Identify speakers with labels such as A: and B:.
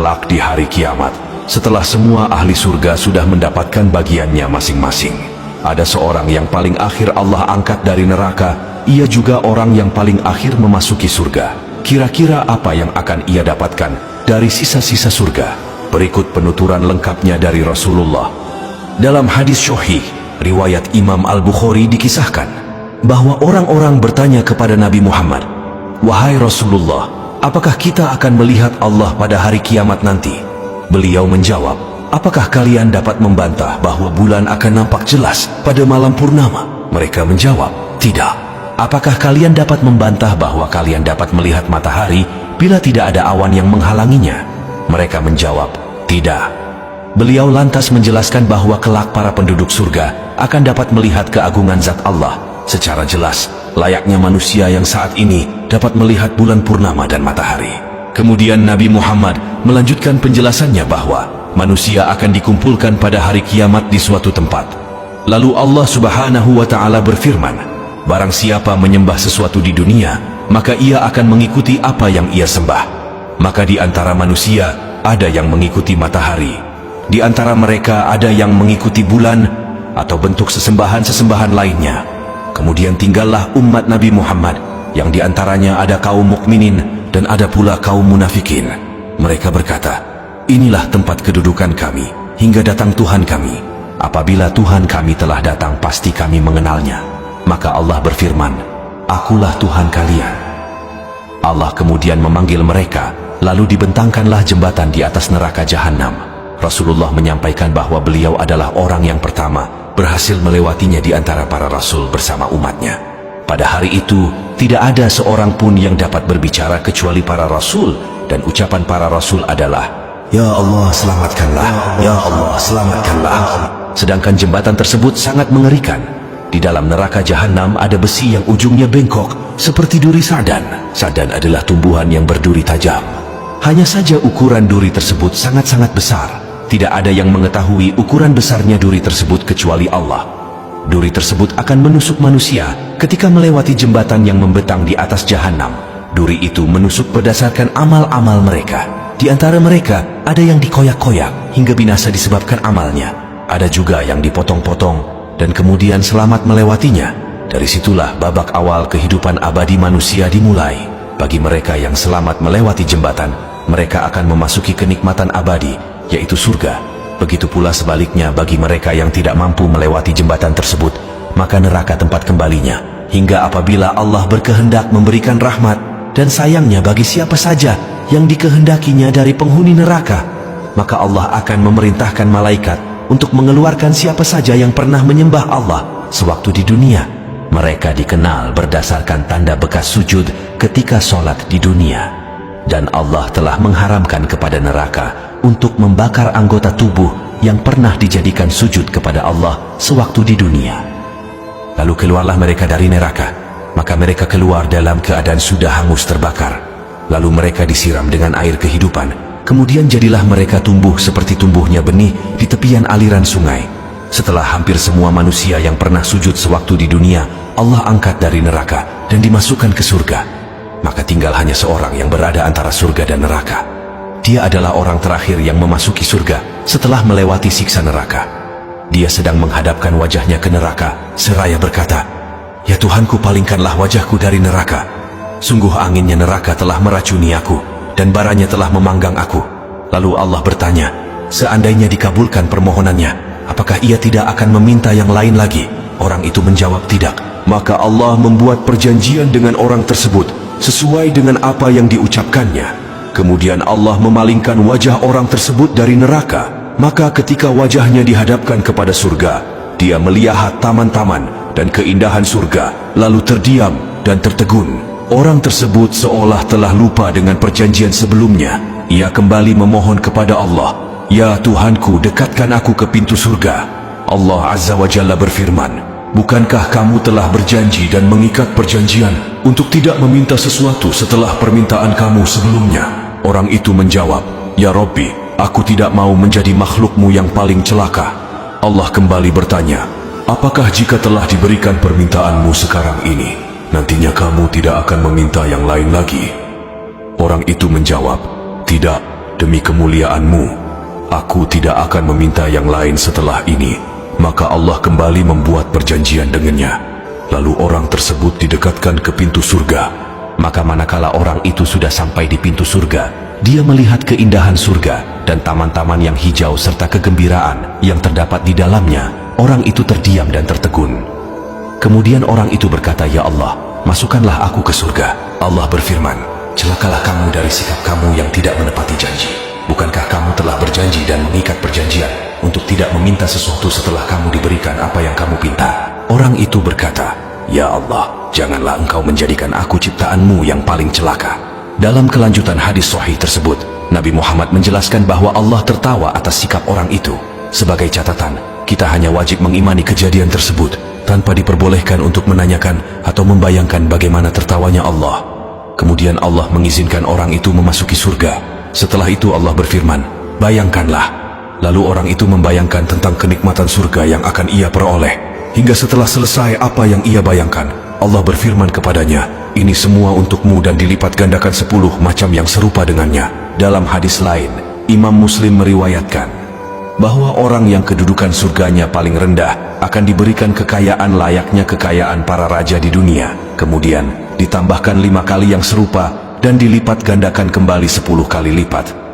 A: kelak di hari kiamat, setelah semua ahli surga sudah mendapatkan bagiannya masing-masing, ada seorang yang paling akhir Allah angkat dari neraka. Ia juga orang yang paling akhir memasuki surga. Kira-kira apa yang akan ia dapatkan dari sisa-sisa surga? Berikut penuturan lengkapnya dari Rasulullah. Dalam hadis sahih riwayat Imam Al-Bukhari dikisahkan bahwa orang-orang bertanya kepada Nabi Muhammad, "Wahai Rasulullah, apakah kita akan melihat Allah pada hari kiamat nanti?" Beliau menjawab, "Apakah kalian dapat membantah bahwa bulan akan nampak jelas pada malam purnama?" Mereka menjawab, "Tidak." "Apakah kalian dapat membantah bahwa kalian dapat melihat matahari bila tidak ada awan yang menghalanginya?" Mereka menjawab, "Tidak." Beliau lantas menjelaskan bahwa kelak para penduduk surga akan dapat melihat keagungan zat Allah secara jelas, layaknya manusia yang saat ini dapat melihat bulan purnama dan matahari. Kemudian Nabi Muhammad melanjutkan penjelasannya bahwa manusia akan dikumpulkan pada hari kiamat di suatu tempat. Lalu Allah Subhanahu wa Ta'ala berfirman, "Barang siapa menyembah sesuatu di dunia, maka ia akan mengikuti apa yang ia sembah. Maka di antara manusia ada yang mengikuti matahari, di antara mereka ada yang mengikuti bulan atau bentuk sesembahan-sesembahan lainnya. Kemudian tinggallah umat Nabi Muhammad yang di antaranya ada kaum mukminin dan ada pula kaum munafikin. Mereka berkata, 'Inilah tempat kedudukan kami hingga datang Tuhan kami. Apabila Tuhan kami telah datang, pasti kami mengenalnya.' Maka Allah berfirman, 'Akulah Tuhan kalian.' Allah kemudian memanggil mereka, lalu dibentangkanlah jembatan di atas neraka Jahannam. Rasulullah menyampaikan bahwa beliau adalah orang yang pertama berhasil melewatinya di antara para rasul bersama umatnya. Pada hari itu, tidak ada seorang pun yang dapat berbicara kecuali para rasul, dan ucapan para rasul adalah, 'Ya Allah, selamatkanlah, ya Allah, selamatkanlah.' Sedangkan jembatan tersebut sangat mengerikan. Di dalam neraka Jahannam ada besi yang ujungnya bengkok seperti duri sardan. Sardan adalah tumbuhan yang berduri tajam. Hanya saja ukuran duri tersebut sangat-sangat besar. Tidak ada yang mengetahui ukuran besarnya duri tersebut kecuali Allah. Duri tersebut akan menusuk manusia ketika melewati jembatan yang membentang di atas Jahannam. Duri itu menusuk berdasarkan amal-amal mereka. Di antara mereka ada yang dikoyak-koyak hingga binasa disebabkan amalnya. Ada juga yang dipotong-potong dan kemudian selamat melewatinya. Dari situlah babak awal kehidupan abadi manusia dimulai. Bagi mereka yang selamat melewati jembatan, mereka akan memasuki kenikmatan abadi, yaitu surga. Begitu pula sebaliknya bagi mereka yang tidak mampu melewati jembatan tersebut, maka neraka tempat kembalinya. Hingga apabila Allah berkehendak memberikan rahmat dan sayangnya bagi siapa saja yang dikehendakinya dari penghuni neraka, maka Allah akan memerintahkan malaikat untuk mengeluarkan siapa saja yang pernah menyembah Allah sewaktu di dunia. Mereka dikenal berdasarkan tanda bekas sujud ketika sholat di dunia. Dan Allah telah mengharamkan kepada neraka untuk membakar anggota tubuh yang pernah dijadikan sujud kepada Allah sewaktu di dunia. Lalu keluarlah mereka dari neraka, maka mereka keluar dalam keadaan sudah hangus terbakar. Lalu mereka disiram dengan air kehidupan, kemudian jadilah mereka tumbuh seperti tumbuhnya benih di tepian aliran sungai. Setelah hampir semua manusia yang pernah sujud sewaktu di dunia, Allah angkat dari neraka dan dimasukkan ke surga. Maka tinggal hanya seorang yang berada antara surga dan neraka. Dia adalah orang terakhir yang memasuki surga setelah melewati siksa neraka. Dia sedang menghadapkan wajahnya ke neraka seraya berkata, "Ya Tuhanku, palingkanlah wajahku dari neraka. Sungguh anginnya neraka telah meracuni aku dan baranya telah memanggang aku." Lalu Allah bertanya, "Seandainya dikabulkan permohonannya, apakah ia tidak akan meminta yang lain lagi?" Orang itu menjawab, "Tidak." Maka Allah membuat perjanjian dengan orang tersebut sesuai dengan apa yang diucapkannya. Kemudian Allah memalingkan wajah orang tersebut dari neraka. Maka ketika wajahnya dihadapkan kepada surga, dia melihat taman-taman dan keindahan surga, lalu terdiam dan tertegun. Orang tersebut seolah telah lupa dengan perjanjian sebelumnya. Ia kembali memohon kepada Allah, "Ya Tuhanku, dekatkan aku ke pintu surga." Allah Azza wa Jalla berfirman, "Bukankah kamu telah berjanji dan mengikat perjanjian untuk tidak meminta sesuatu setelah permintaan kamu sebelumnya?" Orang itu menjawab, "Ya Rabbi, aku tidak mau menjadi makhlukmu yang paling celaka." Allah kembali bertanya, "Apakah jika telah diberikan permintaanmu sekarang ini, nantinya kamu tidak akan meminta yang lain lagi?" Orang itu menjawab, "Tidak, demi kemuliaan-Mu, aku tidak akan meminta yang lain setelah ini. Maka Allah kembali membuat perjanjian dengannya. Lalu orang tersebut didekatkan ke pintu surga. Maka manakala orang itu sudah sampai di pintu surga, dia melihat keindahan surga dan taman-taman yang hijau serta kegembiraan yang terdapat di dalamnya. Orang itu terdiam dan tertegun. Kemudian orang itu berkata, "Ya Allah, masukkanlah aku ke surga." Allah berfirman, "Celakalah kamu dari sikap kamu yang tidak menepati janji. Bukankah kamu telah berjanji dan mengikat perjanjian untuk tidak meminta sesuatu setelah kamu diberikan apa yang kamu pinta?" Orang itu berkata, "Ya Allah, janganlah Engkau menjadikan aku ciptaan-Mu yang paling celaka." Dalam kelanjutan hadis sahih tersebut, Nabi Muhammad menjelaskan bahwa Allah tertawa atas sikap orang itu. Sebagai catatan, kita hanya wajib mengimani kejadian tersebut tanpa diperbolehkan untuk menanyakan atau membayangkan bagaimana tertawanya Allah. Kemudian Allah mengizinkan orang itu memasuki surga. Setelah itu Allah berfirman, "Bayangkanlah." Lalu orang itu membayangkan tentang kenikmatan surga yang akan ia peroleh. Hingga setelah selesai apa yang ia bayangkan, Allah berfirman kepadanya, "Ini semua untukmu dan dilipat gandakan 10 macam yang serupa dengannya." Dalam hadis lain, Imam Muslim meriwayatkan bahwa orang yang kedudukan surganya paling rendah akan diberikan kekayaan layaknya kekayaan para raja di dunia. Kemudian ditambahkan 5 kali yang serupa dan dilipat gandakan kembali 10 kali lipat.